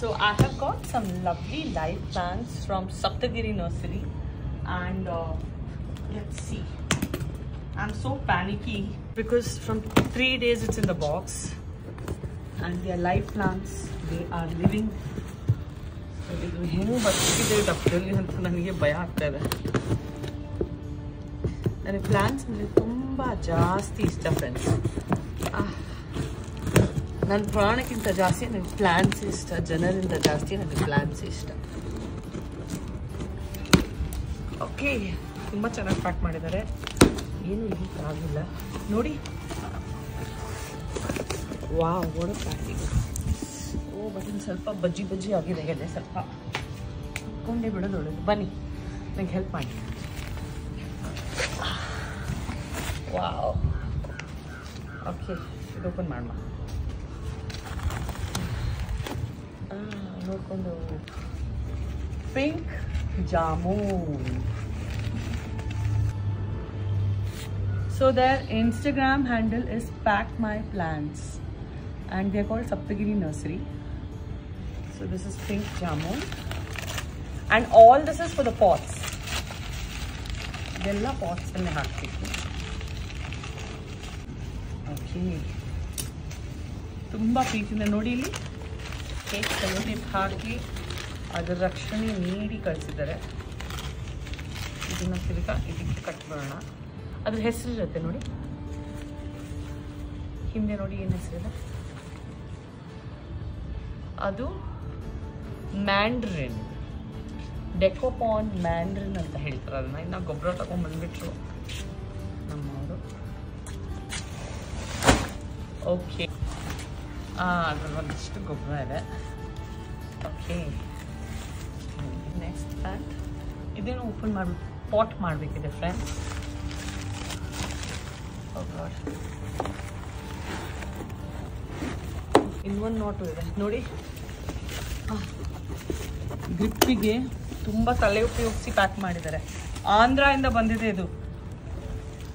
So I have got some lovely live plants from Saptagiri nursery, and let's see. I'm so panicky because from 3 days it's in the box and they are live plants. They are living. ಇದು ಹೆಂಗೆ ಬರ್ತಿದೆ ಡಬ್ಬಲ್ಲಿ ಅಂತ ನನಗೆ ಭಯ ಆಗ್ತಾ ಇದೆ. ನನಗೆ plants ಅಂದರೆ ತುಂಬ ಜಾಸ್ತಿ ಇಷ್ಟ ಫ್ರೆಂಡ್ಸ್. ನನ್ನ ಪ್ರಾಣಕ್ಕಿಂತ ಜಾಸ್ತಿ ನನಗೆ ಪ್ಲಾಂಟ್ಸ್ ಇಷ್ಟ, ಜನರಿಂದ ಜಾಸ್ತಿ ನನಗೆ ಪ್ಲಾಂಟ್ಸ್ ಇಷ್ಟ. ಓಕೆ, ತುಂಬ ಚೆನ್ನಾಗಿ ಪ್ಯಾಕ್ ಮಾಡಿದ್ದಾರೆ, ಏನು ಲೀಕ್ ಆಗಿಲ್ಲ ನೋಡಿ. ವಾವ್, ಓಡ ಪ್ಯಾಕಿಂಗ್. ಓ ಬಟ್ ಇನ್ನು ಸ್ವಲ್ಪ ಬಜ್ಜಿ ಆಗಿದೆ ಎಲೆ, ಸ್ವಲ್ಪ ಕೊಂಡೆ ಬಿಡೋದು ಒಳ್ಳೆಯದು. ಬನ್ನಿ ನನಗೆ ಹೆಲ್ಪ್ ಮಾಡಿ. ವಾವ್, ಓಕೆ ಇದು ಓಪನ್ ಮಾಡೋಣ. ನೋಡ್ಕೊಂಡು pink jamun. So their Instagram handle is Pack My Plants and they are called Saptagiri Nursery. So this is pink jamun and all this is for the pots. Della pots alle haakbekku. Okay. Tumba ಪ್ರೀತಿಯಿಂದ ನೋಡಿ ಇಲ್ಲಿ cake tape ಹಾಕಿ ಅದರ ರಕ್ಷಣೆ ನೀಡಿ ಕಳಿಸಿದ್ದಾರೆ. ಇದನ್ನು ತಿರ್ಗಾ ಇದಕ್ಕೆ ಕಟ್ಬಿಡೋಣ. ಅದ್ರ ಹೆಸರಿರುತ್ತೆ ನೋಡಿ, ಹಿಂದೆ ನೋಡಿ ಏನು ಹೆಸರಿದೆ, ಅದು ಮ್ಯಾಂಡ್ರಿನ್, ಡೆಕೋಪಾನ್ ಮ್ಯಾಂಡ್ರಿನ್ ಅಂತ ಹೇಳ್ತಾರೆ. ಅದನ್ನ ಇನ್ನು ಗೊಬ್ಬರ ತಗೊಂಡ್ಬಂದ್ಬಿಟ್ರು ನಮ್ಮವರು. ಓಕೆ, ಅದ್ರಲ್ಲಿ ಒಂದಿಷ್ಟು ಗೊಬ್ಬರ ಇದೆ. ಓಕೆ, ನೆಕ್ಸ್ಟ್ ಪ್ಲಾಂಟ್ ಇದೇನು ಓಪನ್ ಮಾಡ್ಬೇಕು, ಪಾಟ್ ಮಾಡಬೇಕಿದೆ ಫ್ರೆಂಡ್ಸ್. ಇನ್ನೊಂದು ನೋಟು ಇದೆ ನೋಡಿ. ಗ್ರಿಪ್ಪಿಗೆ ತುಂಬ ತಲೆ ಉಪಯೋಗಿಸಿ ಪ್ಯಾಕ್ ಮಾಡಿದ್ದಾರೆ. ಆಂಧ್ರದಿಂದ ಬಂದಿದೆ ಇದು.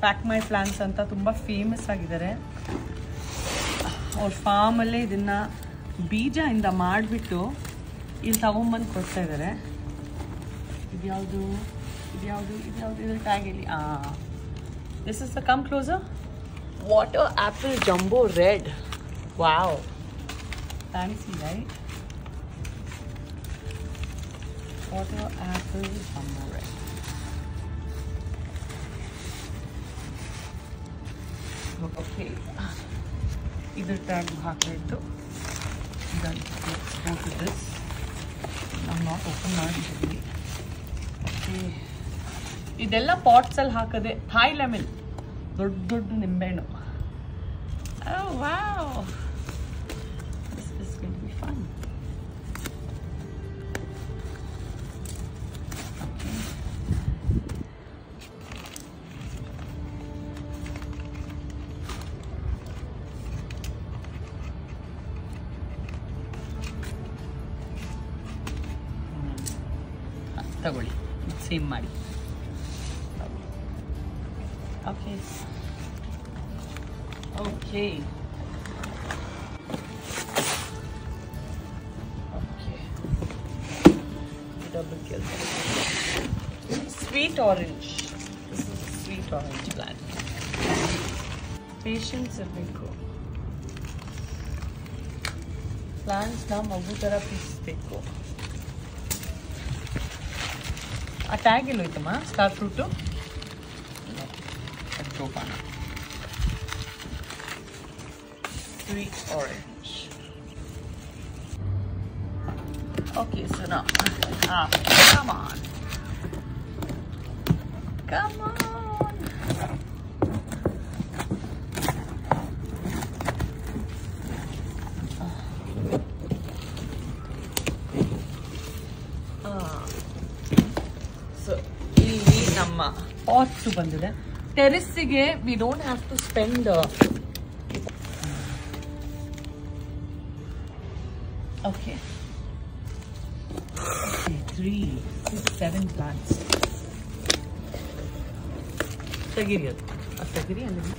ಪ್ಯಾಕ್ ಮೈ ಪ್ಲಾಂಟ್ಸ್ ಅಂತ ತುಂಬ ಫೇಮಸ್ ಆಗಿದ್ದಾರೆ. ಅವ್ರ ಫಾರ್ಮಲ್ಲೇ ಇದನ್ನು ಬೀಜದಿಂದ ಮಾಡಿಬಿಟ್ಟು ಇಲ್ಲಿ ತಗೊಂಬಂದು ಕೊಡ್ತಾ ಇದ್ದಾರೆ. ಇದ್ಯಾವುದು ಇದ್ರ ಟ್ಯಾಗ್ ಇಲ್ಲಿ. This is the, come closer, water apple jumbo red. Wow, fancy, right? Water apple jumbo red. Okay, either tag haakiddu. Then let's go to this. I'm not open ಮಾಡಿದ್ದೀನಿ. Okay, ಇದೆಲ್ಲ ಪಾಟ್ಸ್ ಅಲ್ಲಿ ಹಾಕದೆ. Thai lemon, ದೊಡ್ಡ ನಿಂಬೆಹಣ್ಣು. Oh wow, this is going to be fun. Okay, ತಗೊಳ್ಳಿ, same ಮಾಡಿ. Okay. Okay. Okay. Double kill. Sweet orange. This is sweet orange plant. Patience irbeku. Plants na magu tara piisbeku. ಆ tag ಎಲ್ಲೋ ಐತಮ್ಮ, star fruit. Sweet orange. Okay, so now, come on. So, ಇಲ್ಲಿ ನಮ್ಮ pots ಬಂದಿದೆ. ಟೆರೆಸ್ಸಿಗೆ we don't have to spend okay, 3, 6, 7 plants. ತೆಗೀರಿ, ಅದು ತೆಗೀರಿ. ಅಂದರೆ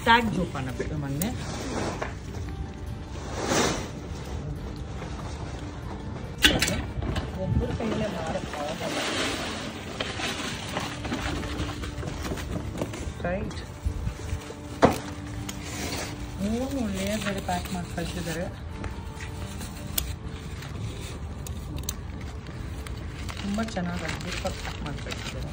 ಟ್ಯಾಗ್ ಜೋಪಾನ ಬಿಟ್ಟು ಮೊನ್ನೆ right? 3 ಲೇಯರ್ ಬೇರೆ ಪ್ಯಾಕ್ ಮಾಡಿ ಕಳಿಸಿದ್ದಾರೆ. ತುಂಬ ಚೆನ್ನಾಗಿ ಪ್ಯಾಕ್ ಮಾಡಿ ಕಳಿಸಿದ್ದಾರೆ.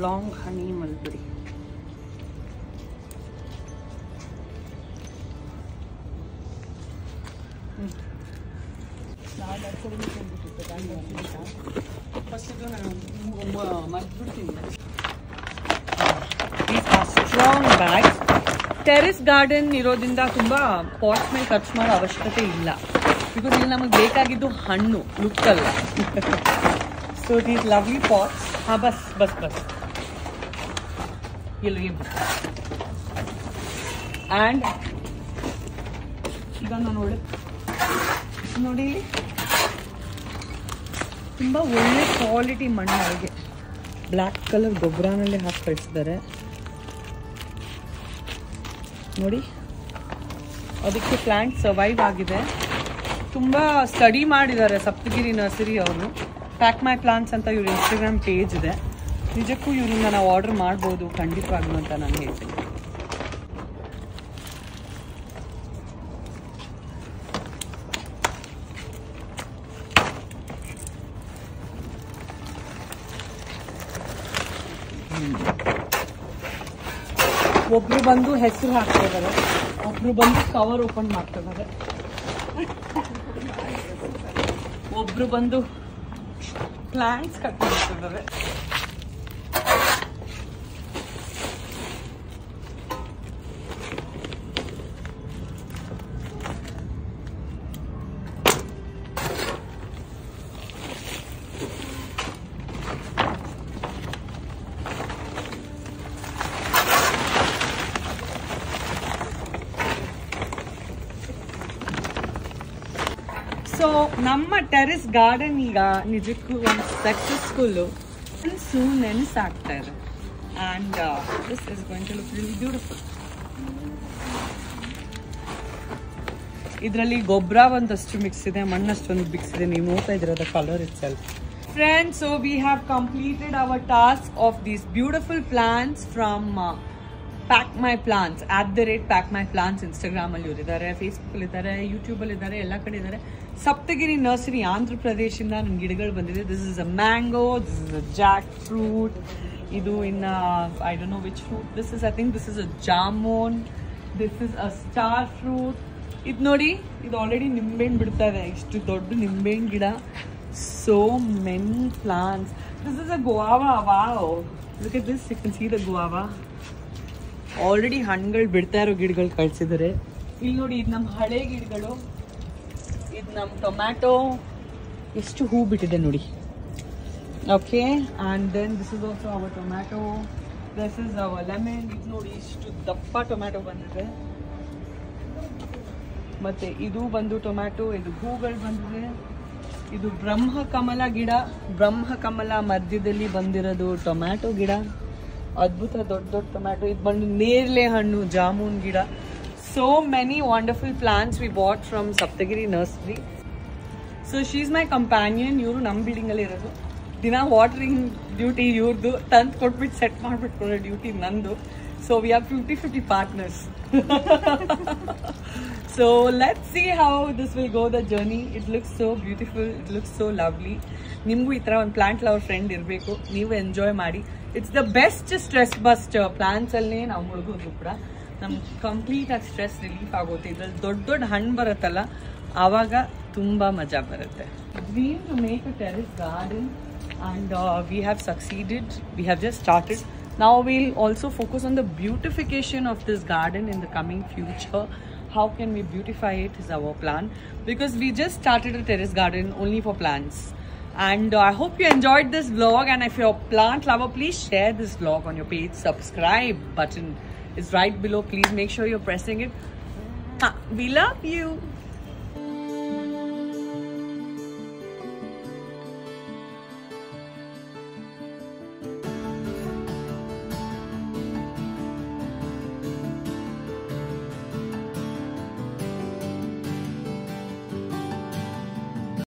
Long honey mulberry. Strong bag. Terrace garden ಇರೋದ್ರಿಂದ ತುಂಬಾ ಪಾಟ್ಸ್ ಮೇಲೆ ಖರ್ಚು ಮಾಡೋ ಅವಶ್ಯಕತೆ ಇಲ್ಲ. ಬಿಕಾಸ್ ಇಲ್ಲಿ ನಮಗೆ ಬೇಕಾಗಿದ್ದು ಹಣ್ಣು, ಲುಕ್ ಅಲ್ಲ. So these lovely pots. ಹಾ, ಬಸ್ ಬಸ್ ಬಸ್ ಇಲ್ಲಿ. ಆ್ಯಂಡ್ ಇದನ್ನು ನೋಡಿ, ತುಂಬ ಒಳ್ಳೆ ಕ್ವಾಲಿಟಿ ಮಣ್ಣು. ಅವರಿಗೆ ಬ್ಲ್ಯಾಕ್ ಕಲರ್ ಗೊಬ್ಬರನಲ್ಲೇ ಹಾಕಿ ಕಳಿಸಿದ್ದಾರೆ ನೋಡಿ. ಅದಕ್ಕೆ ಪ್ಲಾಂಟ್ ಸರ್ವೈವ್ ಆಗಿದೆ. ತುಂಬ ಸ್ಟಡಿ ಮಾಡಿದ್ದಾರೆ ಸಪ್ತಗಿರಿ ನರ್ಸರಿ ಅವರು. ಪ್ಯಾಕ್ ಮೈ ಪ್ಲಾಂಟ್ಸ್ ಅಂತ ಇವ್ರ ಇನ್ಸ್ಟಾಗ್ರಾಮ್ ಪೇಜ್ ಇದೆ. ನಿಜಕ್ಕೂ ಇವ್ರನ್ನ ನಾವು ಆರ್ಡರ್ ಮಾಡ್ಬೋದು ಖಂಡಿತವಾಗ್ಲೂ ಅಂತ ನಾನು ಹೇಳ್ತೀನಿ. ಒಬ್ರು ಬಂದು ಹೆಸರು ಹಾಕ್ತಾ ಇದ್ದಾರೆ, ಒಬ್ರು ಬಂದು ಕವರ್ ಓಪನ್ ಮಾಡ್ತಾ ಇದ್ದಾರೆ, ಒಬ್ರು ಬಂದು ಪ್ಲಾಂಟ್ಸ್ ಕಟ್ ಮಾಡ್ತಿದ್ದಾರೆ. ಸೊ ನಮ್ಮ ಟೆರೆಸ್ ಗಾರ್ಡನ್ ಈಗ ನಿಜಕ್ಕೂ ಒಂದು ಸಕ್ಸಸ್ಫುಲ್ ನೆನೆಸಾಗ್ತಾ ಇದೆ. And this is going to look really beautiful. ಇದರಲ್ಲಿ ಗೊಬ್ಬರ ಒಂದಷ್ಟು ಮಿಕ್ಸ್ ಇದೆ, ಮಣ್ಣಷ್ಟೊಂದು ಮಿಕ್ಸ್ ಇದೆ. ನೀವು ನೋಡ್ತಾ ಇದ್ದೀರ colour it self. Friends, so we have completed our task of these beautiful plants from Pack My Plants @Pack My Plants. Instagram ಅಲ್ಲಿ ಇದ್ದಾರೆ, ಫೇಸ್ಬುಕ್ ಅಲ್ಲಿ ಇದ್ದಾರೆ, ಯೂಟ್ಯೂಬ್ ಅಲ್ಲಿ ಇದ್ದಾರೆ, ಎಲ್ಲ ಕಡೆ ಇದ್ದಾರೆ. ಸಪ್ತಗಿರಿ ನರ್ಸರಿ ಆಂಧ್ರ ಪ್ರದೇಶದಿಂದ ನನ್ನ ಗಿಡಗಳು ಬಂದಿದೆ. This is a mango, this is a Jack fruit, ಇದು ಇನ್ನ I don't know which fruit this is. I think this is a jamun, this is a star fruit. ಇದು ನೋಡಿ, ಇದು ಆಲ್ರೆಡಿ ನಿಂಬೆಹಣ್ಣು ಬಿಡ್ತಾ ಇದೆ. ಇಷ್ಟು ದೊಡ್ಡ ನಿಂಬೆಹಣ್ಣು ಗಿಡ. So many plants. This is a guava. Wow, look at this. You can see the guava. Already ಹಣ್ಣುಗಳು ಬಿಡ್ತಾ ಇರೋ ಗಿಡಗಳು ಕಳಿಸಿದ್ದಾರೆ. ಇಲ್ಲಿ ನೋಡಿ, ಇದು ನಮ್ಮ ಹಳೆ ಗಿಡಗಳು. ಇದು ನಮ್ಮ ಟೊಮ್ಯಾಟೊ ಎಷ್ಟು ಹೂ ಬಿಟ್ಟಿದೆ ನೋಡಿ. Okay, and then this is also our tomato. This is our lemon. ಇದು ನೋಡಿ, ಇಷ್ಟು ದಪ್ಪ ಟೊಮ್ಯಾಟೊ ಬಂದಿದೆ. ಮತ್ತೆ ಇದು ಬಂದು ಟೊಮ್ಯಾಟೊ, ಇದು ಹೂಗಳು ಬಂದಿದೆ. ಇದು ಬ್ರಹ್ಮಕಮಲ ಗಿಡ. ಬ್ರಹ್ಮಕಮಲ ಮಧ್ಯದಲ್ಲಿ ಬಂದಿರೋದು ಟೊಮ್ಯಾಟೊ ಗಿಡ. ಅದ್ಭುತ ದೊಡ್ಡ ದೊಡ್ಡ ಟೊಮ್ಯಾಟೊ. ಇದು ಬಂದು ನೇರಳೆ ಹಣ್ಣು, ಜಾಮೂನ್ ಗಿಡ. So many wonderful plants we bought from Saptagiri Nursery. So she's my companion. ಇವರು ನಮ್ಮ ಬಿಲ್ಡಿಂಗ್ ಅಲ್ಲಿ ಇರೋದು. ದಿನ ವಾಟರಿಂಗ್ ಡ್ಯೂಟಿ ಇವ್ರದ್ದು, ತಂದು ಕೊಟ್ಬಿಟ್ಟು ಸೆಟ್ ಮಾಡ್ಬಿಟ್ಟು ಡ್ಯೂಟಿ ನಂದು. So we have 50-50 partners. So let's see how this will go, the journey. It looks so beautiful, it looks so lovely. ನಿಮಗೂ ಈ ಥರ ಒಂದು ಪ್ಲಾಂಟ್ ಲವರ್ ಫ್ರೆಂಡ್ ಇರಬೇಕು, ನೀವು ಎಂಜಾಯ್ ಮಾಡಿ. It's the best stress buster. Plants ಅಲ್ಲೇ ನಾವು ಮುಳುಗೋದು ಕೂಡ ನಮ್ಗೆ ಕಂಪ್ಲೀಟ್ ಆಗಿ ಸ್ಟ್ರೆಸ್ ರಿಲೀಫ್ ಆಗುತ್ತೆ. ಇದ್ರಲ್ಲಿ ದೊಡ್ಡ ದೊಡ್ಡ ಹಣ್ಣು ಬರುತ್ತಲ್ಲ, ಆವಾಗ ತುಂಬಾ ಮಜಾ ಬರುತ್ತೆ. Dream to make a terrace garden and we have succeeded. We have just started. Now we'll also focus on the beautification of this garden in the coming future. How can we beautify it is our plan, because we just started a terrace garden only for plants. And I hope you enjoyed this vlog, and if you're a plant lover, please share this vlog on your page. Subscribe button is right below. Please make sure you're pressing it. We love you.